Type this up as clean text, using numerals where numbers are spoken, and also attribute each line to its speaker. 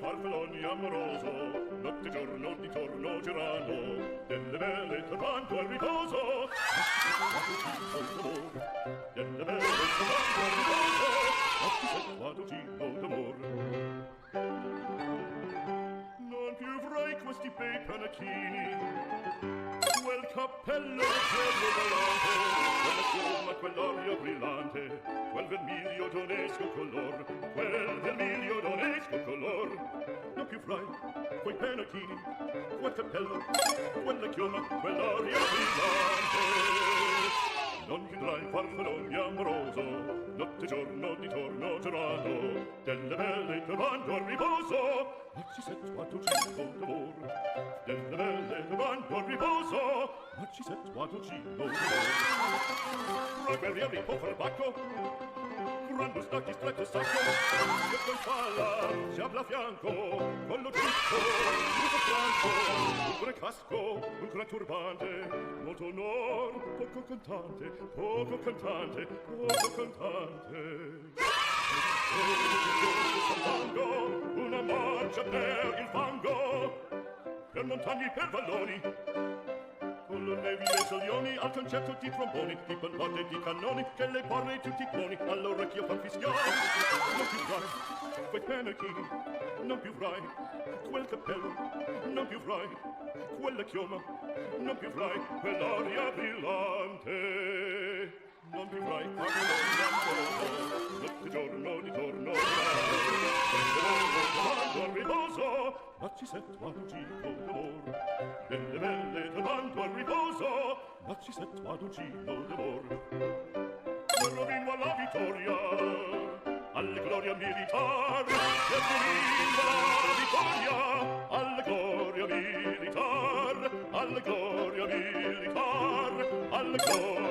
Speaker 1: farfalloni amoroso, notte giorno di torno girano, delle belle turbando al riposo, delle belle turbando al riposo, accentuato giro d'amor. Non più avrai questi bei panacchini, quel cappello bello volante, quella piuma, quell'olio brillante, quel vermiglio d'onesco color, quel vermiglio d'onesco color. Non più avrai quei panacchini, quel cappello, quella chioma, quell'olio brillante. Non chiudrai farfalloni amoroso, notte giorno di torno girano, delle belle trovando al riposo, ma ci settuato cibo d'amor. Delle belle trovando al riposo, ma ci settuato cibo d'amor. Tra guerrieri può far bacco, quando stacchi stretto sacco, che poi falla, si apre a fianco, collo dritto, muso franco, un gran casco, un gran turbante, molto onor, poco cantante, poco cantante, poco cantante. Una marcia per il fango, per montagne e per valloni, con le nevi e soglioni, al concerto di tromboni, di pompotte e di cannoni, che le porre e tutti i cloni all'orecchio fan fischiare. Non più avrai quei panacchini, non più avrai quel cappello, non più avrai quella chioma, non più avrai quell'aria brillante. Ducino d'amor. Rovino alla vittoria, alla gloria militar, rovino alla vittoria, alla gloria militar, alla gloria militar, alla gloria